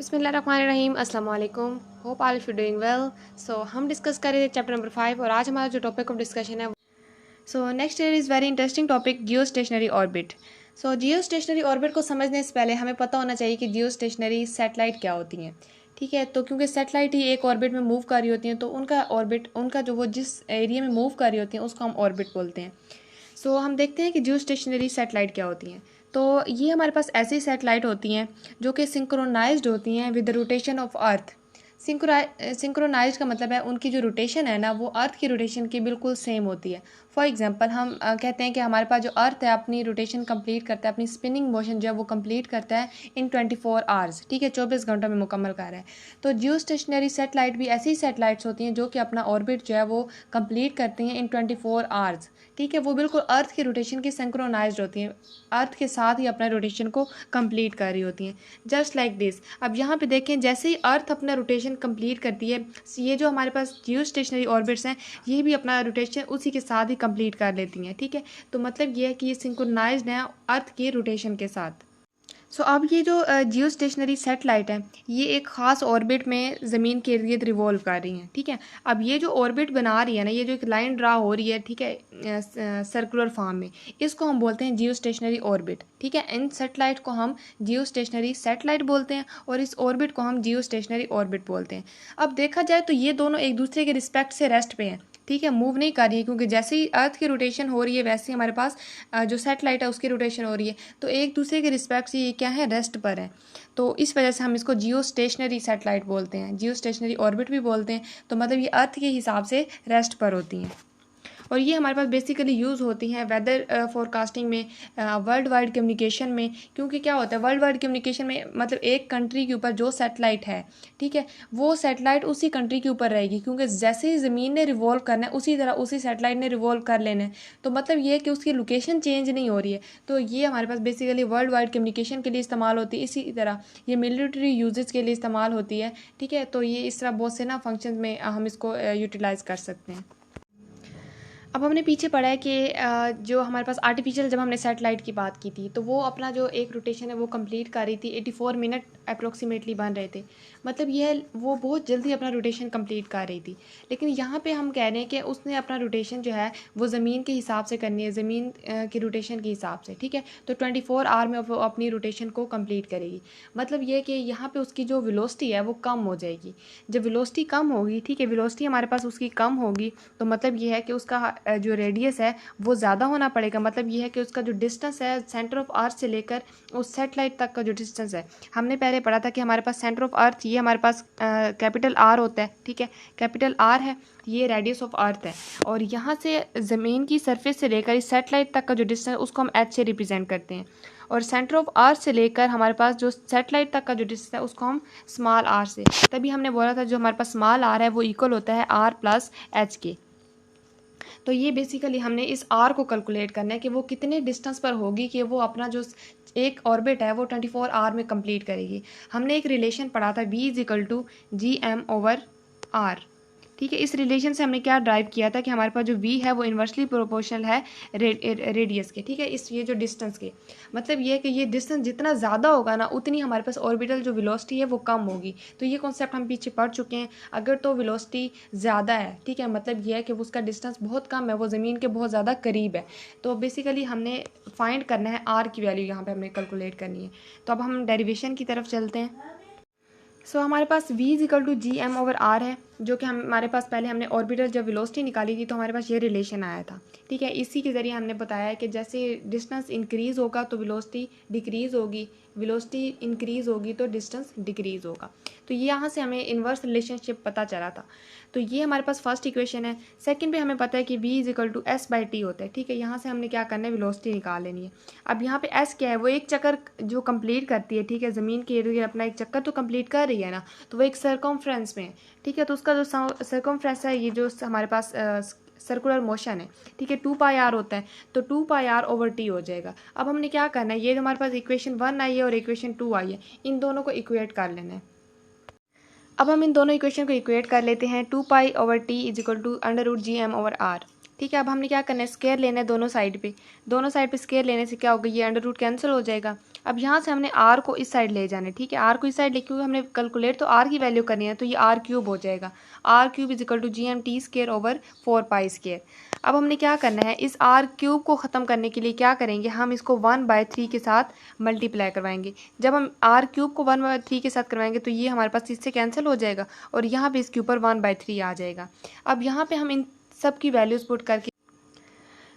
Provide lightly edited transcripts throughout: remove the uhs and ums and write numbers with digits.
बिस्मिल्लाहिर्रहमानिर्रहीम, अस्सलाम वालेकुम। Hope all if you doing well. So हम डिस्कस कर रहे थे चैप्टर नंबर 5 और आज हमारा जो टॉपिक ऑफ डिस्कशन है next year is very interesting topic Jio stationery orbit. Jio stationery orbit को समझने से पहले हमें पता होना चाहिए कि जियो स्टेशनरी सैटेलाइट क्या होती हैं। ठीक है, तो क्योंकि सैटेलाइट ही एक ऑर्बिट में मूव कर रही होती हैं तो उनका ऑर्बिट उनका जो वो जिस एरिया में मूव कर रही होती हैं उसको हम ऑर्बिट बोलते हैं। हम देखते हैं कि जियो स्टेशनरी सैटेलाइट क्या होती हैं। तो ये हमारे पास ऐसी सैटेलाइट होती हैं जो कि सिंक्रोनाइज्ड होती हैं with the rotation of earth. Synchronize का मतलब है उनकी जो रोटेशन है ना वो अर्थ की रोटेशन की बिल्कुल सेम होती है। फॉर एग्जांपल हम कहते हैं कि हमारे पास जो अर्थ है अपनी रोटेशन कंप्लीट करता है, अपनी स्पिनिंग मोशन जो है वो कंप्लीट करता है इन 24 आवर्स। ठीक है, 24 घंटों में मुकम्मल कर रहा है। तो जियो स्टेशनरी सैटेलाइट भी ऐसी सैटेलाइट्स होती हैं जो कि अपना ऑर्बिट जो है वो कंप्लीट करती हैं इन 24 आवर्स। ठीक है, वो बिल्कुल अर्थ की रोटेशन की सिंक्रोनाइज्ड होती हैं, अर्थ के साथ ही अपना रोटेशन को कंप्लीट कर रही होती हैं, जस्ट लाइक दिस। अब यहाँ पे देखें, जैसे ही अर्थ अपना रोटेशन कंप्लीट करती है, ये जो हमारे पास जियो स्टेशनरी ऑर्बिट्स हैं ये भी अपना रोटेशन उसी के साथ ही कंप्लीट कर लेती हैं। ठीक है, तो मतलब ये है कि ये सिंक्रोनाइज्ड है अर्थ के रोटेशन के साथ। अब ये जो जियो स्टेशनरी सैटेलाइट है ये एक ख़ास ऑर्बिट में ज़मीन के इर्द गिर्द रिवॉल्व कर रही हैं। ठीक है, अब ये जो ऑर्बिट बना रही है ना, ये जो एक लाइन ड्रा हो रही है, ठीक है, सर्कुलर फॉर्म में, इसको हम बोलते हैं जियो स्टेशनरी ऑर्बिट। ठीक है, इन सैटेलाइट को हम जियो स्टेशनरी सैटेलाइट बोलते हैं और इस ऑर्बिट को हम जियो स्टेशनरी ऑर्बिट बोलते हैं। अब देखा जाए तो ये दोनों एक दूसरे के रिस्पेक्ट से रेस्ट पे हैं। ठीक है, मूव नहीं कर रही है क्योंकि जैसे ही अर्थ की रोटेशन हो रही है वैसे ही हमारे पास जो सैटेलाइट है उसकी रोटेशन हो रही है, तो एक दूसरे के रिस्पेक्ट से ये क्या है, रेस्ट पर है। तो इस वजह से हम इसको जियो स्टेशनरी सैटेलाइट बोलते हैं, जियो स्टेशनरी ऑर्बिट भी बोलते हैं। तो मतलब ये अर्थ के हिसाब से रेस्ट पर होती हैं और ये हमारे पास बेसिकली यूज़ होती हैं वेदर फोरकास्टिंग में, वर्ल्ड वाइड कम्युनिकेशन में। क्योंकि क्या होता है वर्ल्ड वाइड कम्युनिकेशन में, मतलब एक कंट्री के ऊपर जो सैटेलाइट है, ठीक है, वो सैटेलाइट उसी कंट्री के ऊपर रहेगी क्योंकि जैसे ही ज़मीन ने रिवॉल्व करना है उसी तरह उसी सैटेलाइट ने रिवॉल्व कर लेना है। तो मतलब ये है कि उसकी लोकेशन चेंज नहीं हो रही है। तो ये हमारे पास बेसिकली वर्ल्ड वाइड कम्युनिकेशन के लिए इस्तेमाल होती है। इसी तरह ये मिलिट्री यूजेस के लिए इस्तेमाल होती है। ठीक है, तो ये इस तरह बहुत से ना फंक्शन में हम इसको यूटिलाइज़ कर सकते हैं। अब हमने पीछे पढ़ा है कि जो हमारे पास आर्टिफिशियल, जब हमने सैटेलाइट की बात की थी तो वो अपना जो एक रोटेशन है वो कंप्लीट कर रही थी, 84 मिनट अप्रोक्सीमेटली बन रहे थे। मतलब यह वो बहुत जल्दी अपना रोटेशन कंप्लीट कर रही थी। लेकिन यहाँ पे हम कह रहे हैं कि उसने अपना रोटेशन जो है वो ज़मीन के हिसाब से करनी है, ज़मीन की रोटेशन के हिसाब से। ठीक है, तो 24 आवर में वो अपनी रोटेशन को कंप्लीट करेगी। मतलब ये कि यहाँ पे उसकी जो वेलोसिटी है वो कम हो जाएगी। जब वेलोसिटी कम होगी, ठीक है, वेलोसिटी हमारे पास उसकी कम होगी, तो मतलब ये है कि उसका जो रेडियस है वो ज़्यादा होना पड़ेगा। मतलब ये है कि उसका जो डिस्टेंस है सेंटर ऑफ अर्थ से लेकर उस सैटेलाइट तक का जो डिस्टेंस है, हमने पहले पढ़ा था कि हमारे पास सेंटर ऑफ अर्थ ये हमारे पास कैपिटल आर होता है। ठीक है, कैपिटल आर है, ये रेडियस ऑफ अर्थ है और यहाँ से ज़मीन की सरफेस से लेकर इस सैटेलाइट तक का जो डिस्टेंस उसको हम एच से रिप्रेजेंट करते हैं और सेंटर ऑफ अर्थ से लेकर हमारे पास जो सैटेलाइट तक का जो डिस्टेंस है उसको हम स्मॉल आर से, तभी हमने बोला था जो हमारे पास स्मॉल आर है वो इक्वल होता है आर प्लस एच के। तो ये बेसिकली हमने इस आर को कैलकुलेट करना है कि वो कितने डिस्टेंस पर होगी कि वो अपना जो एक ऑर्बिट है वो 24 आवर में कंप्लीट करेगी। हमने एक रिलेशन पढ़ा था V=GM/R। ठीक है, इस रिलेशन से हमने क्या ड्राइव किया था कि हमारे पास जो v है वो इन्वर्सली प्रोपोर्शनल है रेडियस के। ठीक है, इस ये जो डिस्टेंस के, मतलब ये है कि ये डिस्टेंस जितना ज़्यादा होगा ना उतनी हमारे पास ऑर्बिटल जो वेलोसिटी है वो कम होगी। तो ये कॉन्सेप्ट हम पीछे पढ़ चुके हैं। अगर तो वेलोसिटी ज़्यादा है, ठीक है, मतलब ये है कि उसका डिस्टेंस बहुत कम है, वो ज़मीन के बहुत ज़्यादा करीब है, तो बेसिकली हमने फाइंड करना है आर की वैल्यू, यहाँ पर हमने कैलकुलेट करनी है। तो अब हम डेरिवेशन की तरफ चलते हैं। हमारे पास V=GM/R है, जो कि हमारे पास पहले हमने ऑर्बिटल जब वेलोसिटी निकाली थी तो हमारे पास ये रिलेशन आया था। ठीक है, इसी के ज़रिए हमने बताया है कि जैसे डिस्टेंस इंक्रीज़ होगा तो वेलोसिटी डिक्रीज़ होगी, वेलोसिटी इंक्रीज़ होगी तो डिस्टेंस डिक्रीज़ होगा। तो ये यहाँ से हमें इन्वर्स रिलेशनशिप पता चला था। तो ये हमारे पास फर्स्ट इक्वेशन है। सेकंड पे हमें पता है कि V=S/T होता है। ठीक है, यहाँ से हमने क्या करना है, वेलोसिटी निकाल लेनी है। अब यहाँ पे S क्या है, वो एक चक्कर जो कंप्लीट करती है। ठीक है, ज़मीन के इर्द गिर्द अपना एक चक्कर तो कंप्लीट कर रही है ना, तो वो एक सर्कमफ्रेंस में है। ठीक है, तो उसका जो सर्कमफ्रेंस है, ये जो हमारे पास सर्कुलर मोशन है, ठीक है, 2πr होता है, तो 2πr/T हो जाएगा। अब हमने क्या करना है, ये जो हमारे पास इक्वेशन 1 आई है और इक्वेशन 2 आई है, इन दोनों को इक्वेट कर लेना है। अब हम इन दोनों इक्वेशन को इक्वेट कर लेते हैं। 2π/T = √GM/R। ठीक है, अब हमने क्या करना है, स्क्वायर लेना है दोनों साइड पे स्क्वायर लेने से क्या होगा, ये अंडर रूट कैंसिल हो जाएगा। अब यहाँ से हमने आर को इस साइड ले जाना है। ठीक है, आर को इस साइड लेके हमने कैलकुलेट तो आर की वैल्यू करनी है, तो ये आर क्यूब हो जाएगा। R cube is equal to G M T square over 4 pi square. अब हमने क्या करना है, इस आर क्यूब को ख़त्म करने के लिए क्या करेंगे, हम इसको 1/3 के साथ मल्टीप्लाई करवाएंगे। जब हम आर क्यूब को 1/3 के साथ करवाएंगे तो ये हमारे पास इससे कैंसिल हो जाएगा और यहाँ पे इसके ऊपर 1/3 आ जाएगा। अब यहाँ पे हम इन सब की वैल्यूज़ पुट करके,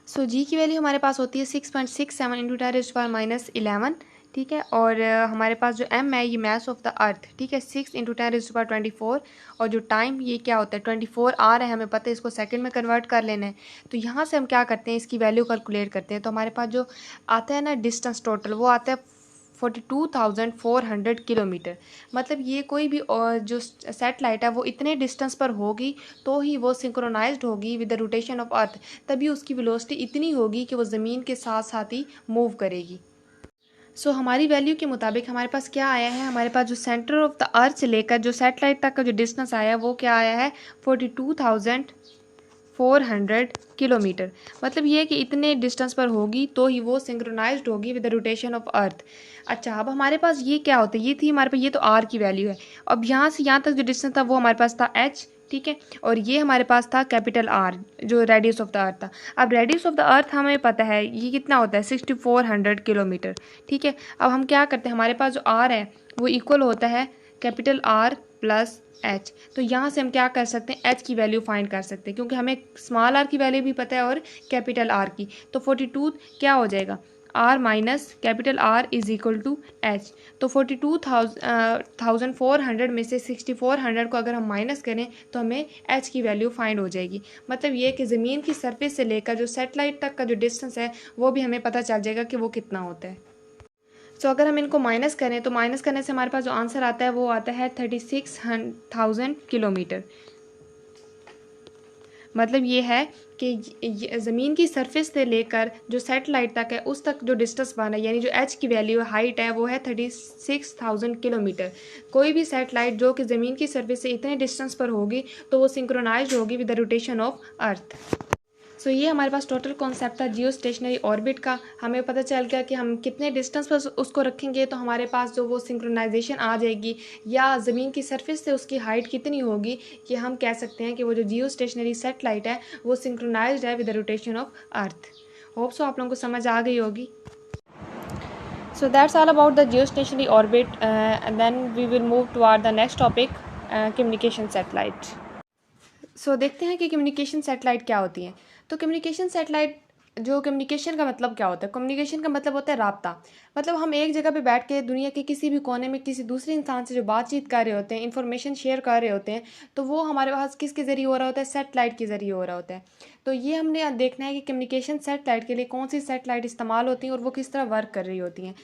सो जी की वैल्यू हमारे पास होती है 6.67 इंटू 10⁻11। ठीक है, और हमारे पास जो एम है ये मास ऑफ द अर्थ। ठीक है, 6 इंटू 10⁻24, और जो टाइम ये क्या होता है 24 आ रहा है, हमें पता है इसको सेकंड में कन्वर्ट कर लेना है। तो यहाँ से हम क्या करते हैं, इसकी वैल्यू कैलकुलेट करते हैं। तो हमारे पास जो आता है ना डिस्टेंस टोटल, वो आता है 42,400 किलोमीटर। मतलब ये कोई भी जो सैटेलाइट है वो इतने डिस्टेंस पर होगी तो ही वो सिंक्रोनाइज्ड होगी विद द रोटेशन ऑफ अर्थ, तभी उसकी वेलोसिटी इतनी होगी कि वो ज़मीन के साथ साथ ही मूव करेगी। सो हमारी वैल्यू के मुताबिक हमारे पास क्या आया है, हमारे पास जो सेंटर ऑफ द अर्थ से लेकर जो सैटेलाइट तक का जो डिस्टेंस आया है वो क्या आया है, 42,400 किलोमीटर। मतलब ये है कि इतने डिस्टेंस पर होगी तो ही वो सिंक्रोनाइज्ड होगी विद द रोटेशन ऑफ अर्थ। अच्छा, अब हमारे पास ये क्या होता है, ये थी हमारे पास, ये तो आर की वैल्यू है। अब यहाँ से यहाँ तक जो डिस्टेंस था वो हमारे पास था एच। ठीक है, और ये हमारे पास था कैपिटल आर, जो रेडियस ऑफ द अर्थ था। अब रेडियस ऑफ द अर्थ हमें पता है ये कितना होता है, 6400 किलोमीटर। ठीक है, अब हम क्या करते हैं, हमारे पास जो आर है वो इक्वल होता है कैपिटल आर प्लस एच। तो यहाँ से हम क्या कर सकते हैं, एच की वैल्यू फाइंड कर सकते हैं, क्योंकि हमें स्मॉल आर की वैल्यू भी पता है और कैपिटल आर की। तो 42 क्या हो जाएगा, R minus capital R is equal to H. तो 42,400 में से 6400 को अगर हम माइनस करें तो हमें एच की वैल्यू फाइंड हो जाएगी। मतलब ये कि ज़मीन की सरफेस से लेकर जो सैटेलाइट तक का जो डिस्टेंस है वो भी हमें पता चल जाएगा कि वो कितना होता है। सो अगर हम इनको माइनस करें तो माइनस करने से हमारे पास जो आंसर आता है वो आता है 36,000 किलोमीटर। मतलब ये है कि ज़मीन की सरफेस से लेकर जो सैटेलाइट तक है उस तक जो डिस्टेंस बना है, यानी जो एच की वैल्यू हाइट है वो है 36,000 किलोमीटर। कोई भी सैटेलाइट जो कि ज़मीन की सरफेस से इतने डिस्टेंस पर होगी तो वो सिंक्रोनाइज्ड होगी with the rotation of earth. So ये हमारे पास टोटल कॉन्सेप्ट था जियो स्टेशनरी ऑर्बिट का। हमें पता चल गया कि हम कितने डिस्टेंस पर उसको रखेंगे तो हमारे पास जो वो सिंक्रोनाइजेशन आ जाएगी, या ज़मीन की सरफेस से उसकी हाइट कितनी होगी, कि हम कह सकते हैं कि वो जो जियो स्टेशनरी सैटेलाइट है वो सिंक्रोनाइज्ड है with the rotation of earth. Hope so आप लोगों को समझ आ गई होगी। So that's all about the geostationary orbit, and then we will move toward the next topic, communication satellite. So देखते हैं कि कम्युनिकेशन सैटेलाइट क्या होती है। तो कम्युनिकेशन सैटेलाइट, जो कम्युनिकेशन का मतलब क्या होता है, कम्युनिकेशन का मतलब होता है राब्ता। मतलब हम एक जगह पे बैठ के दुनिया के किसी भी कोने में किसी दूसरे इंसान से जो बातचीत कर रहे होते हैं, इन्फॉर्मेशन शेयर कर रहे होते हैं, तो वो हमारे पास किसके ज़रिए हो रहा होता है, सैटेलाइट के ज़रिए हो रहा होता है। तो ये हमने देखना है कि कम्युनिकेशन सैटेलाइट के लिए कौन सी सैटेलाइट इस्तेमाल होती हैं और वो किस तरह वर्क कर रही होती हैं।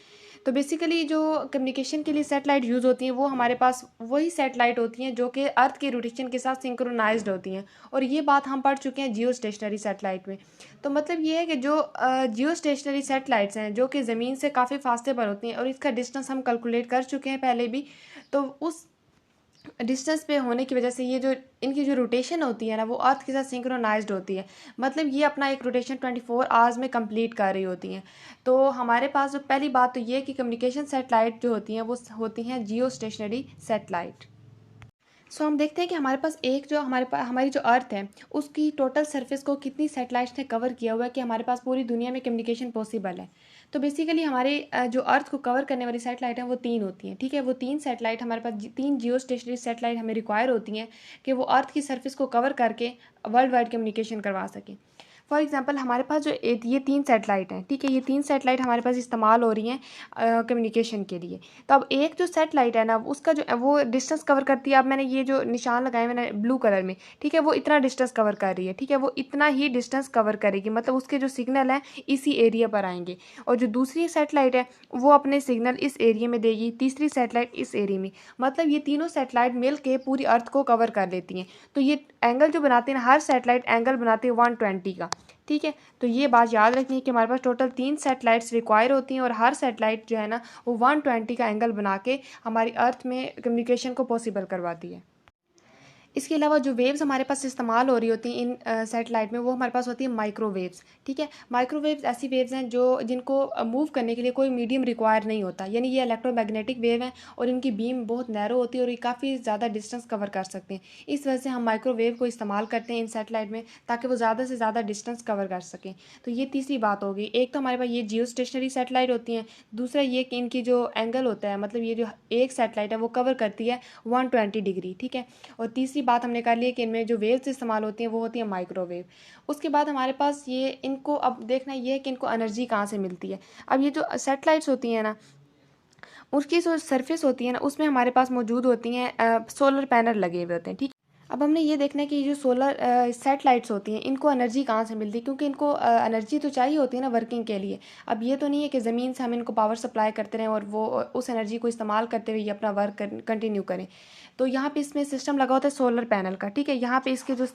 तो बेसिकली जो कम्युनिकेशन के लिए सैटेलाइट यूज़ होती हैं वो हमारे पास वही सैटेलाइट होती हैं जो कि अर्थ के रोटेशन के साथ सिंक्रोनाइज्ड होती हैं, और ये बात हम पढ़ चुके हैं जियो स्टेशनरी सैटेलाइट में। तो मतलब ये है कि जो जियो स्टेशनरी सैटेलाइट्स हैं जो कि ज़मीन से काफ़ी फासले पर होती हैं और इसका डिस्टेंस हम कैलकुलेट कर चुके हैं पहले भी, तो उस डिस्टेंस पे होने की वजह से ये जो इनकी जो रोटेशन होती है ना वो अर्थ के साथ सिंक्रोनाइज्ड होती है। मतलब ये अपना एक रोटेशन 24 आवर्स में कंप्लीट कर रही होती हैं। तो हमारे पास जो पहली बात तो ये है कि कम्युनिकेशन सैटेलाइट जो होती हैं वो होती हैं जियो स्टेशनरी सैटेलाइट। सो हम देखते हैं कि हमारे पास एक जो हमारी जो अर्थ है उसकी टोटल सरफेस को कितनी सैटेलाइट्स ने कवर किया हुआ है कि हमारे पास पूरी दुनिया में कम्युनिकेशन पॉसिबल है। तो बेसिकली हमारे जो अर्थ को कवर करने वाली सैटेलाइट हैं वो 3 होती हैं। ठीक है, वो 3 सैटेलाइट हमारे पास 3 जियो स्टेशनरी सैटेलाइट हमें रिक्वायर होती हैं कि वो अर्थ की सरफेस को कवर करके वर्ल्ड वाइड कम्युनिकेशन करवा सकें। फॉर एग्जांपल हमारे पास जो ये 3 सैटेलाइट हैं, ठीक है, ये 3 सैटेलाइट हमारे पास इस्तेमाल हो रही हैं कम्युनिकेशन के लिए। तो अब एक जो सैटेलाइट है ना उसका जो वो डिस्टेंस कवर करती है, अब मैंने ये जो निशान लगाए मैंने ब्लू कलर में, ठीक है, वो इतना डिस्टेंस कवर कर रही है। ठीक है, वो इतना ही डिस्टेंस कवर करेगी, मतलब उसके जो सिग्नल हैं इसी एरिया पर आएंगे। और जो दूसरी सैटेलाइट है वो अपने सिग्नल इस एरिया में देगी, तीसरी सैटेलाइट इस एरिया में। मतलब ये तीनों सैटेलाइट मिल के पूरी अर्थ को कवर कर लेती हैं। तो ये एंगल जो बनाते हैं, हर सैटेलाइट एंगल बनाती है 120 का। ठीक है, तो ये बात याद रखनी है कि हमारे पास टोटल 3 सैटेलाइट्स रिक्वायर होती हैं और हर सैटेलाइट जो है ना वो 120 का एंगल बना के हमारी अर्थ में कम्युनिकेशन को पॉसिबल करवाती है। इसके अलावा जो वेव्स हमारे पास इस्तेमाल हो रही होती हैं इन सेटेलाइट में, वो हमारे पास होती है माइक्रोवेव्स। ठीक है, माइक्रोवेव्स ऐसी वेव्स हैं जो जिनको मूव करने के लिए कोई मीडियम रिक्वायर नहीं होता, यानी ये इलेक्ट्रोमैग्नेटिक वेव हैं और इनकी बीम बहुत नैरो होती है और ये काफ़ी ज़्यादा डिस्टेंस कवर कर सकते हैं। इस वजह से हम माइक्रोवेव को इस्तेमाल करते हैं इन सेटेलाइट में, ताकि वो ज़्यादा से ज़्यादा डिस्टेंस कवर कर सकें। तो ये तीसरी बात होगी। एक तो हमारे पास ये जियो स्टेशनरी सेटेलाइट होती हैं, दूसरा ये कि इनकी जो एंगल होता है, मतलब ये जो एक सेटेलाइट है वो कवर करती है 120 डिग्री। ठीक है, और तीसरी बात हमने कर ली है कि इनमें जो वेव्स इस्तेमाल होती हैं वो होती है माइक्रोवेव। उसके बाद हमारे पास ये इनको अब देखना ये है कि इनको एनर्जी कहाँ से मिलती है। अब ये जो सेटेलाइट्स होती हैं ना, उसकी जो सरफेस होती है ना, उसमें हमारे पास मौजूद होती हैं सोलर पैनल लगे हुए होते हैं। ठीक, अब हमने ये देखना है कि ये जो सोलर सेटेलाइट्स होती हैं इनको एनर्जी कहाँ से मिलती है, क्योंकि इनको एनर्जी तो चाहिए होती है ना वर्किंग के लिए। अब ये तो नहीं है कि ज़मीन से हम इनको पावर सप्लाई करते रहें और वो उस एनर्जी को इस्तेमाल करते हुए ये अपना वर्क कंटिन्यू करें। तो यहाँ पे इसमें सिस्टम लगा होता है सोलर पैनल का। ठीक है, यहाँ पे इसके जो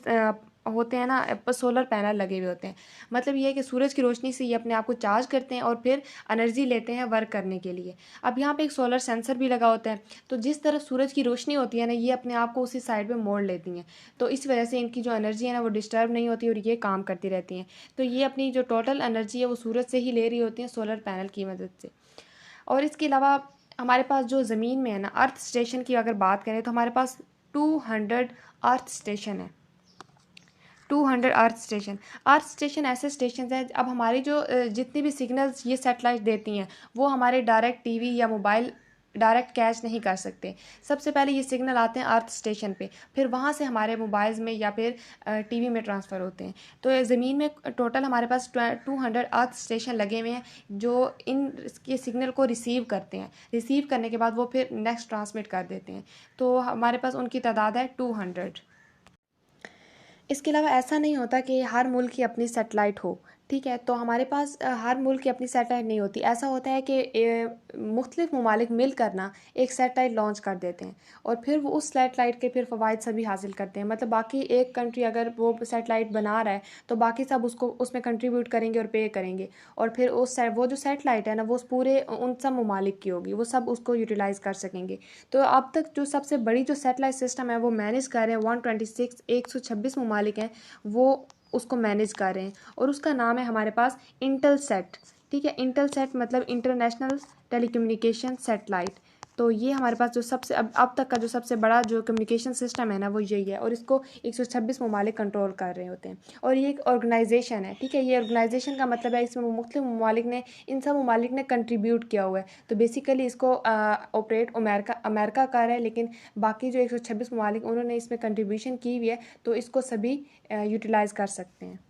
होते हैं ना सोलर पैनल लगे हुए होते हैं। मतलब ये है कि सूरज की रोशनी से ये अपने आप को चार्ज करते हैं और फिर एनर्जी लेते हैं वर्क करने के लिए। अब यहाँ पे एक सोलर सेंसर भी लगा होता है, तो जिस तरफ सूरज की रोशनी होती है ना, ये अपने आप को उसी साइड पे मोड़ लेती हैं। तो इस वजह से इनकी जो एनर्जी है ना वो डिस्टर्ब नहीं होती और ये काम करती रहती हैं। तो ये अपनी जो टोटल एनर्जी है वो सूरज से ही ले रही होती हैं, सोलर पैनल की मदद से। और इसके अलावा हमारे पास जो ज़मीन में है ना, अर्थ स्टेशन की अगर बात करें तो हमारे पास 200 अर्थ स्टेशन है। 200 अर्थ स्टेशन ऐसे स्टेशन हैं। अब हमारी जो जितनी भी सिग्नल्स ये सेटेलाइट देती हैं वो हमारे डायरेक्ट टीवी या मोबाइल डायरेक्ट कैच नहीं कर सकते। सबसे पहले ये सिग्नल आते हैं अर्थ स्टेशन पे, फिर वहाँ से हमारे मोबाइल्स में या फिर टीवी में ट्रांसफ़र होते हैं। तो ज़मीन में टोटल हमारे पास 200 अर्थ स्टेशन लगे हुए हैं जो इन के सिग्नल को रिसीव करते हैं। रिसीव करने के बाद वो फिर नेक्स्ट ट्रांसमिट कर देते हैं। तो हमारे पास उनकी तादाद है 200। इसके अलावा ऐसा नहीं होता कि हर मुल्क की अपनी सेटेलाइट हो। ठीक है, तो हमारे पास हर मुल्क की अपनी सेटेलाइट नहीं होती। ऐसा होता है कि मुख्तलिफ ममालिक मिलकर ना एक सेटेलाइट लॉन्च कर देते हैं और फिर वो उस सेटेलाइट के फिर फ़वाइद सभी हासिल करते हैं। मतलब बाकी एक कंट्री अगर वो सेटेलाइट बना रहा है तो बाकी सब उसको उसमें कंट्रीब्यूट करेंगे और पे करेंगे, और फिर वो जो सेटेलाइट है ना वो उस पूरे उन सब ममालिक की होगी, वो सब उसको यूटिलाइज़ कर सकेंगे। तो अब तक जो सबसे बड़ी जो सेटेलाइट सिस्टम है वो मैनेज कर रहे हैं 126 ममालिक हैं, वो उसको मैनेज कर रहे हैं और उसका नाम है हमारे पास इंटेलसेट। ठीक है, इंटेलसेट मतलब इंटरनेशनल टेलीकम्युनिकेशन सेटेलाइट। तो ये हमारे पास जो सबसे अब तक का जो सबसे बड़ा जो कम्युनिकेशन सिस्टम है ना वो यही है, और इसको 126 ममालिक कंट्रोल कर रहे होते हैं। और ये एक ऑर्गेनाइजेशन है। ठीक है, ये ऑर्गेनाइजेशन का मतलब है इसमें मुख्तलिफ ममालिक ने इन सब ममालिक ने कंट्रीब्यूट किया हुआ है। तो बेसिकली इसको ऑपरेट अमेरिका कर रहा है, लेकिन बाकी जो 126 ममालिक उन्होंने इसमें कंट्रीब्यूशन की हुई है, तो इसको सभी यूटिलाइज़ कर सकते हैं।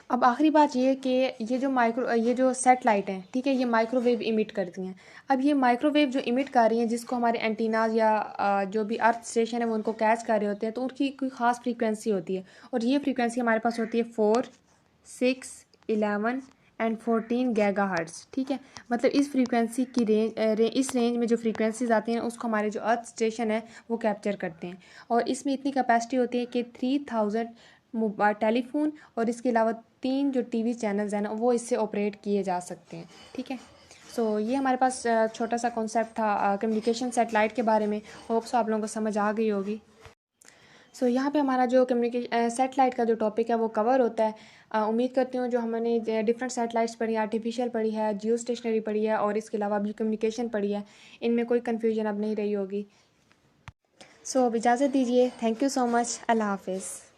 अब आखिरी बात ये है कि ये जो सेटेलाइट हैं, ठीक है, ये माइक्रोवेव इमिट करती हैं। अब ये माइक्रोवेव जो इमिट कर रही हैं, जिसको हमारे एंटीनाज या जो भी अर्थ स्टेशन है वो उनको कैच कर रहे होते हैं, तो उनकी कोई ख़ास फ्रीक्वेंसी होती है और ये फ्रीक्वेंसी हमारे पास होती है 4, 6, 11 एंड 14 गीगाहर्ट्ज़। ठीक है, मतलब इस फ्रीक्वेंसी की इस रेंज में जो फ्रीक्वेंसीज आती हैं उसको हमारे जो अर्थ स्टेशन है वो कैप्चर करते हैं। और इसमें इतनी कैपेसिटी होती है कि 3000 टेलीफोन और इसके अलावा 3 जो टीवी चैनल्स हैं ना वो इससे ऑपरेट किए जा सकते हैं। ठीक है, सो ये हमारे पास छोटा सा कॉन्सेप्ट था कम्युनिकेशन सेटेलाइट के बारे में। होप्स आप लोगों को समझ आ गई होगी। सो यहाँ पे हमारा जो सेटेलाइट का जो टॉपिक है वो कवर होता है। उम्मीद करती हूँ जो हमने डिफरेंट सेटेलाइट्स पढ़ी है, आर्टिफिशियल पढ़ी है, जियो स्टेशनरी पढ़ी है और इसके अलावा भी कम्युनिकेशन पढ़ी है, इनमें कोई कन्फ्यूजन अब नहीं रही होगी। सो अब इजाज़त दीजिए। Thank you so much. अल्लाह हाफिज़।